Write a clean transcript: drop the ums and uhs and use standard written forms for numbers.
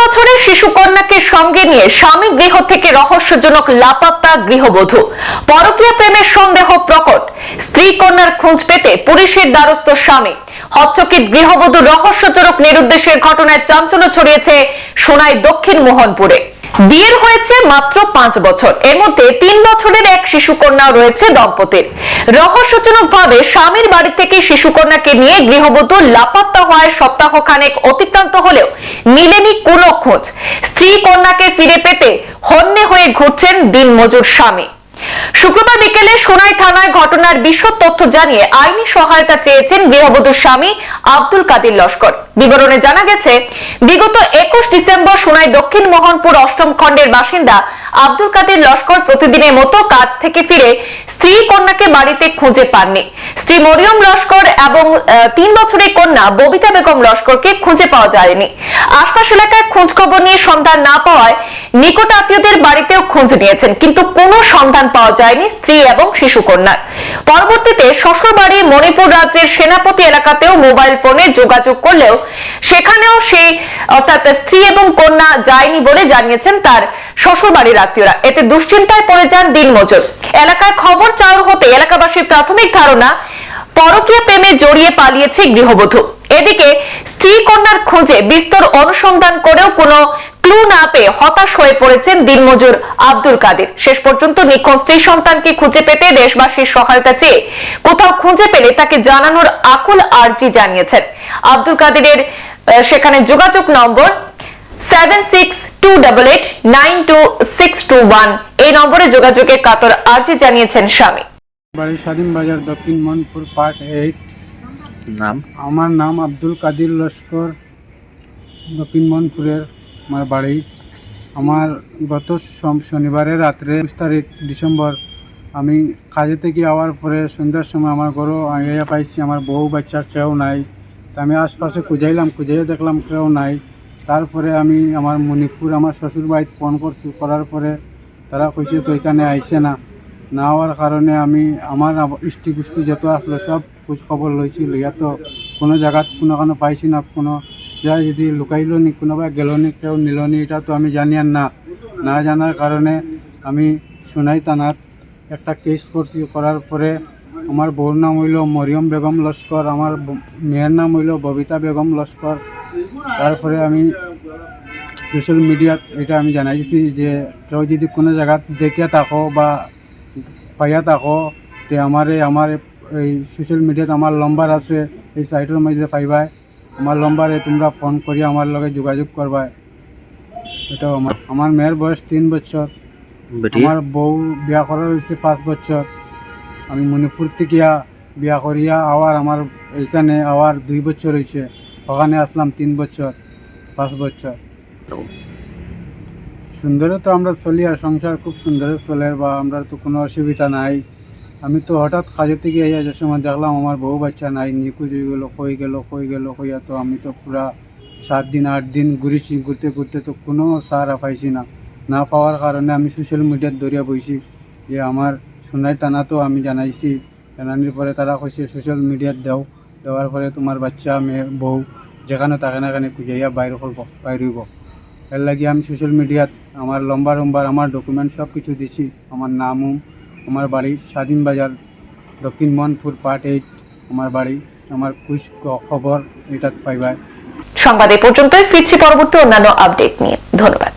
বছরের শিশু কন্যাকে সঙ্গে নিয়ে স্বামী গৃহ থেকে রহস্যজনক লাপাত্তা গৃহবধূ। পরকীয়া প্রেমের সন্দেহ প্রকট। স্ত্রী কন্যার খোঁজ পেতে পুলিশের দ্বারস্থ স্বামী। হচ্চকিত গৃহবধূ রহস্যজনক নিরুদ্দেশের ঘটনায় চাঞ্চল্য ছড়িয়েছে সোনাই দক্ষিণ মোহনপুরে। বিয়ের হয়েছে মাত্র 5 বছর, এর মধ্যে 3 বছরের এক শিশু কন্যাও রয়েছে দম্পতির। রহস্যজনক ভাবে স্বামীর বাড়ি থেকে শিশু কন্যাকে নিয়ে গৃহবধূ লাপাত্তা হওয়ায় সপ্তাহখানেক অতিক্রান্ত হলেও মিলেনি কোনো খোঁজ। স্ত্রী কন্যাকে ফিরে পেতে হন্যে হয়ে ঘুরছেন দিনমজুর স্বামী। শুক্রবার বিকেলে সোনাই থানায় ঘটনার বিশদ তথ্য জানিয়ে আইনি সহায়তা চেয়েছেন গৃহবধূর স্বামী আব্দুল কাদির লস্কর। বিবরণে জানা গেছে, বিগত 21 ডিসেম্বর সোনাই দক্ষিণ মোহনপুর 8ম খণ্ডের বাসিন্দা আব্দুল কাদির লস্কর প্রতিদিনের মতো কাজ থেকে ফিরে স্ত্রী কন্যাকে বাড়িতে খুঁজে পাননি। স্ত্রী মরিয়ম লস্কর এবং 3 বছরের কন্যা ববিতা বেগম লস্করকে খুঁজে পাওয়া যায়নি। আশপাশ এলাকায় খোঁজ খবর নিয়ে সন্ধান না পাওয়ায় নিকট আত্মীয়দের বাড়িতেও খোঁজ নিয়েছেন, কিন্তু কোনো সন্ধান পাওয়া যায়নি স্ত্রী এবং শিশু কন্যার। পরবর্তীতে শ্বশুরবাড়ি মণিপুর রাজ্যের সেনাপতি এলাকাতেও মোবাইল ফোনে যোগাযোগ করলেও সেখানেও সেই অর্থাৎ স্ত্রী এবং কন্যা যায়নি বলে জানিয়েছেন তার শ্বশুরবাড়ির আত্মীয়রা। এতে দুশ্চিন্তায় পড়ে যান দিনমজুর। এলাকায় খবর চাউর হতে এলাকাবাসীর প্রাথমিক ধারণা পরকীয়া প্রেমে জড়িয়ে পালিয়েছে গৃহবধূ। এদিকে স্ত্রী কন্যার খোঁজে বিস্তর অনুসন্ধান করেও কোনো ক্লু না পেয়ে হতাশ হয়ে পড়েছেন দিনমজুর আব্দুল কাদির। শেষ পর্যন্ত নিখোঁজ স্ত্রী সন্তানকে খুঁজে পেতে দেশবাসীর সহায়তা চেয়ে কোথাও খুঁজে পেলে তাকে জানানোর আকুল আর্জি জানিয়েছেন। আব্দুল কাদিরের সেখানে যোগাযোগ নম্বর 7628892621, এই নম্বরে যোগাযোগের কাতর আর্জি জানিয়েছেন স্বামী। বাড়ি স্বাধীন বাজার, দক্ষিণ মোহনপুর, পার্ট 8। নাম? আমার নাম আব্দুল কাদির লস্কর, দক্ষিণ মোহনপুরের আমার বাড়ি। আমার গত শনিবারের রাত্রে 20 তারিখ ডিসেম্বর আমি কাজে থেকে আওয়ার পরে সন্ধ্যার সময় আমার ঘরও আইয়া পাইছি আমার বউ বাচ্চা কেউ নাই। তা আমি আশপাশে খুঁজাইলাম, খুঁজাইয়া দেখলাম কেউ নাই। তারপরে আমি আমার মণিপুর আমার শ্বশুর বাড়িতে ফোন করছি, করার পরে তারা কইছে তো এখানে আইসে না হওয়ার কারণে আমি আমার ইষ্টি গুষ্টি যত আসলো সব খোঁজ খবর লইছি, লইয়া তো কোনো জায়গাত কোনো পাইছি না। কোনো জায়গায় যদি লুকাইল নি, কোনোবা গেল নি, কেউ নিল নি, এটা তো আমি জানি আর না জানার কারণে আমি সোনাই থানাত একটা কেস করছি। করার পরে আমার বউর নাম হইল মরিয়ম বেগম লস্কর, আমার মেয়ের নাম হইল ববিতা বেগম লস্কর। তারপরে আমি সোশ্যাল মিডিয়াত এটা আমি জানাইছি যে কেউ যদি কোনো জায়গা দেখে থাকো বা পাইয়া থাকো তে আমার এই সোশ্যাল মিডিয়াত আমার নম্বর আছে, এই সাইটের মধ্যে পাইবাই। আমার নম্বরে তোমরা ফোন করি আমার লগে যোগাযোগ করবা। এটাও আমার মেয়ের বয়স 3 বছর, আমার বউ বিয়া করার হয়েছে 5 বছর। আমি মণিপুর থেকে বিয়া করিয়া আমার এইখানে 2 বছর হয়েছে। ওখানে আসলাম 3 বছর 5 বছর। সুন্দরে তো আমরা চলি আর সংসার খুব সুন্দরে চলে বা আমরা তো কোনো অসুবিধা নাই। আমি তো হঠাৎ কাজে থেকে যে সময় দেখলাম আমার বউ বাচ্চা নাই, নিখোঁজ হয়ে কই গেল কইয়া তো আমি তো পুরা 7 দিন 8 দিন ঘুরেছি। ঘুরতে তো কোনো সাহারা পাইছি না পাওয়ার কারণে আমি সোশ্যাল মিডিয়াত দরিয়া বইছি যে আমার সোনাই টানা তো আমি জানাইছি। জানানোর পরে তারা কইছে সোশ্যাল মিডিয়াত দেওয়ার পরে তোমার বাচ্চা মেয়ে বউ যেখানে থাকে না এখানে খুঁজাইয়া বাইর হইব। এর লাগে আমি সোশ্যাল মিডিয়াত আমার লম্বা আমার ডকুমেন্ট সব কিছু দিছি। আমার নাম, আমার বাড়ি স্বাধীন বাজার, দক্ষিণ মোহনপুর, পার্ট 8 আমার বাড়ি। আমার কুছ খবর এটা পাইবাই। সংবাদ এ পর্যন্তই, ফিরছি পরবর্তী অন্যান্য আপডেট নিয়ে। ধন্যবাদ।